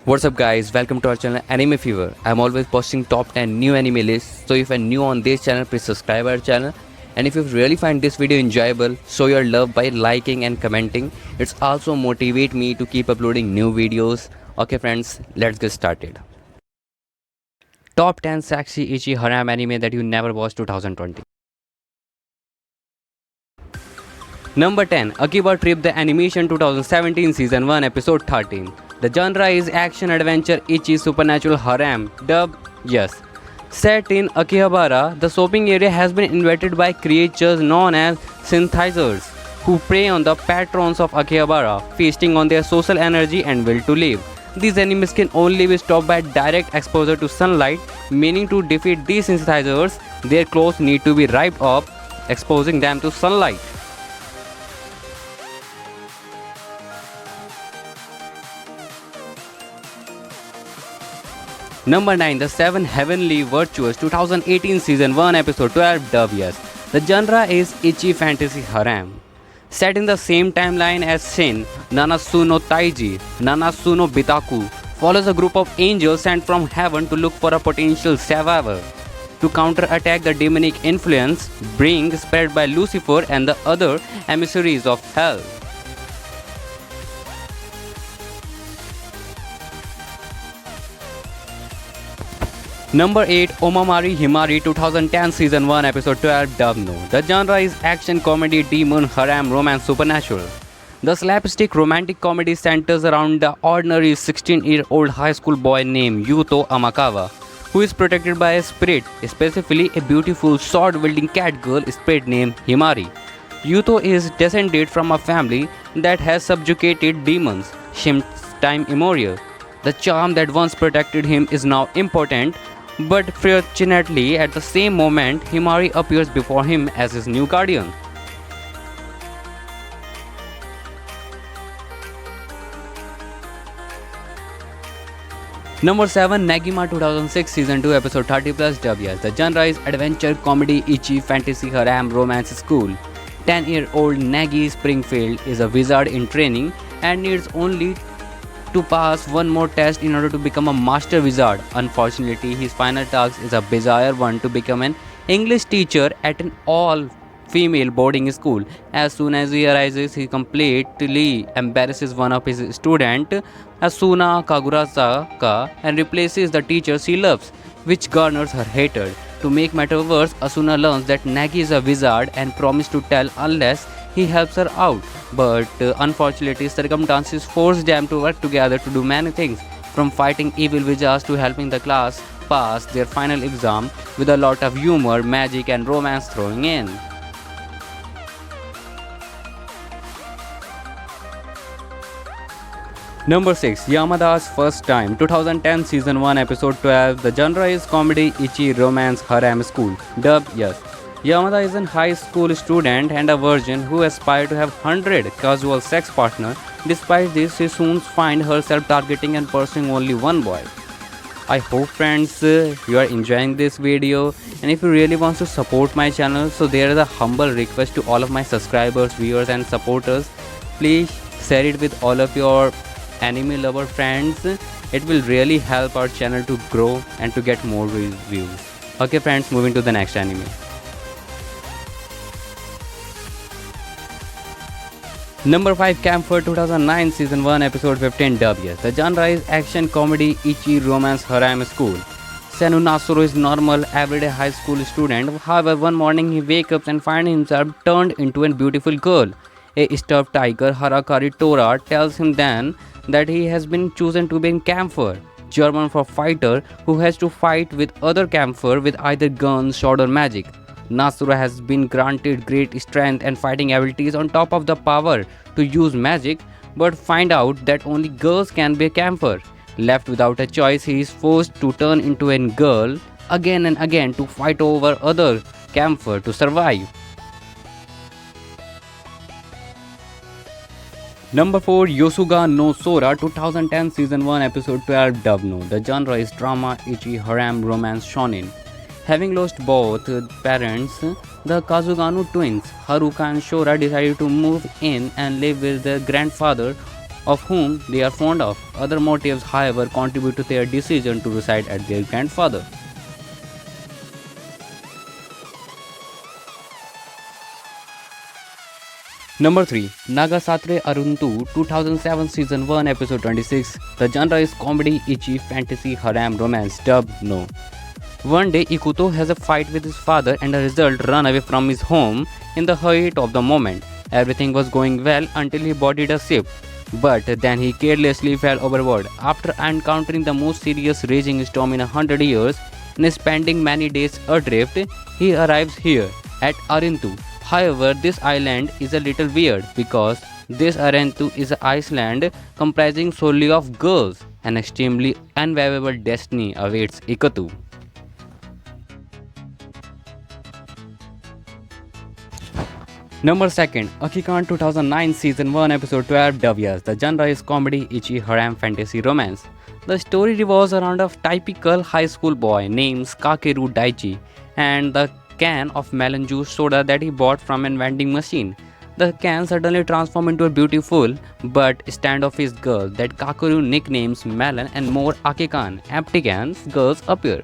What's up guys, welcome to our channel Anime Fever. I'm always posting top 10 new anime lists, so if you're new on this channel, please subscribe our channel. And if you really find this video enjoyable, show your love by liking and commenting. It's also motivate me to keep uploading new videos. Okay friends, let's get started. Top 10 sexy ichi harem anime that you never watched 2020. Number 10, Akiba Trip the Animation 2017 Season 1 Episode 13. The genre is action adventure ichi supernatural harem. Dub, yes. Set in Akihabara, the shopping area has been invaded by creatures known as synthesizers, who prey on the patrons of Akihabara, feasting on their social energy and will to live. These enemies can only be stopped by direct exposure to sunlight, meaning to defeat these synthesizers, their clothes need to be ripped off, exposing them to sunlight. Number 9, The Seven Heavenly Virtues 2018 Season 1 Episode 12 Dub, yes. The genre is ichi fantasy harem. Set in the same timeline as Shin, Nanatsu no Taiji, Nanatsu no Bitaku follows a group of angels sent from heaven to look for a potential survivor. To counterattack the demonic influence being spread by Lucifer and the other emissaries of hell. Number 8, Omamari Himari 2010 Season 1 Episode 12 Dub No. The genre is action comedy, demon, harem, romance, supernatural. The slapstick romantic comedy centers around the ordinary 16-year-old high school boy named Yuto Amakawa, who is protected by a spirit, specifically a beautiful sword-wielding cat girl spirit named Himari. Yuto is descended from a family that has subjugated demons, since time immemorial. The charm that once protected him is now impotent, but fortunately, at the same moment, Himari appears before him as his new guardian. Number 7, Negima 2006 Season 2 Episode 30 plus W. The genre is adventure, comedy, ichi, fantasy, harem, romance school. 10-year-old Nagi Springfield is a wizard in training and needs only to pass one more test in order to become a master wizard. Unfortunately, his final task is a bizarre one to become an English teacher at an all-female boarding school. As soon as he arises, he completely embarrasses one of his students, Asuna Kagurasaka, and replaces the teacher she loves, which garners her hatred. To make matters worse, Asuna learns that Nagi is a wizard and promises to tell unless he helps her out, but unfortunately circumstances force them to work together to do many things, from fighting evil wizards to helping the class pass their final exam, with a lot of humor, magic and romance thrown in. Number 6, Yamada's First Time 2010 Season 1 Episode 12. The genre is comedy, ichi, romance, harem school. Dub, yes. Yamada is a high school student and a virgin who aspires to have 100 casual sex partners. Despite this, she soon finds herself targeting and pursuing only one boy. I hope friends you are enjoying this video, and if you really want to support my channel, so there is a humble request to all of my subscribers, viewers and supporters. Please share it with all of your anime lover friends. It will really help our channel to grow and to get more views. Okay friends, moving to the next anime. Number 5, Camphor 2009 Season 1 Episode 15 Dub. Yes, the genre is action, comedy, ichi, romance, harem school. Senu Nasuru is normal, everyday high school student. However, one morning he wakes up and finds himself turned into a beautiful girl. A stuffed tiger, Harakari Tora, tells him then that he has been chosen to be a Camphor, German for fighter, who has to fight with other Camphor with either guns, sword or magic. Nasura has been granted great strength and fighting abilities on top of the power to use magic, but find out that only girls can be a Camphor. Left without a choice, he is forced to turn into a girl again and again to fight over other Camphor to survive. Number 4, Yosuga no Sora 2010 Season 1 Episode 12 Dub No. The genre is drama, ichi, harem, romance, shonen. Having lost both parents, the Kazugano twins, Haruka and Shora, decided to move in and live with their grandfather, of whom they are fond of. Other motives, however, contribute to their decision to reside at their grandfather. Number 3. Nagasatre Aruntu 2007 Season 1 Episode 26. The genre is comedy, ichi, fantasy, harem, romance, dub, no. One day Ikuto has a fight with his father and as a result run away from his home in the heat of the moment. Everything was going well until he boarded a ship. But then he carelessly fell overboard. After encountering the most serious raging storm in 100 years and spending many days adrift, he arrives here at Arintu. However, this island is a little weird because this Arintu is an island comprising solely of girls. An extremely unbearable destiny awaits Ikatu. Number 2. Akikan 2009 Season 1 Episode 12 Davyas. The genre is comedy, ichi, harem, fantasy, romance. The story revolves around a typical high school boy named Kakeru Daichi and the can of melon juice soda that he bought from a vending machine. The can suddenly transforms into a beautiful but standoffish girl that Kakeru nicknames Melon and more Akikan empty cans girls appear.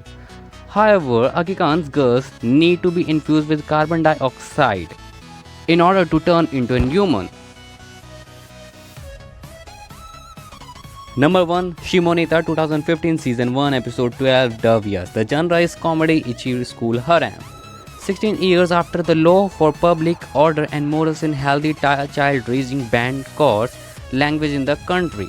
However, Akikan's girls need to be infused with carbon dioxide in order to turn into a human. Number 1. Shimoneta 2015 Season 1 Episode 12 Davyas. The genre is comedy, ichi, school, harem. 16 years after the law for public order and morals in healthy child raising banned course language in the country,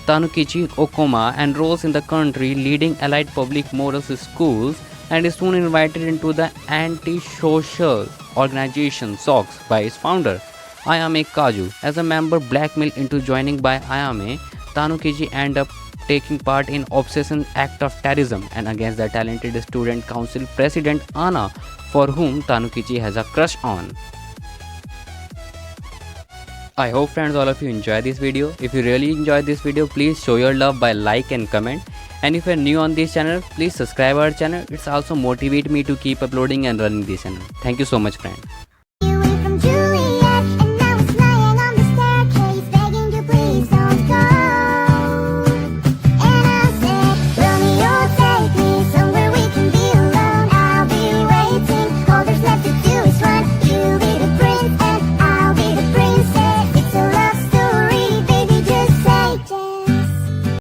Tanukichi Okuma enrolls in the country leading allied public morals schools and is soon invited into the anti-social organization SOX by its founder, Ayame Kaju. As a member blackmailed into joining by Ayame, Tanukichi ends up taking part in obsession act of terrorism and against the talented student council president Ana, for whom Tanukichi has a crush on. I hope friends all of you enjoy this video. If you really enjoyed this video, please show your love by like and comment. And if you are new on this channel, please subscribe our channel. It's also motivate me to keep uploading and running this channel. Thank you so much friend.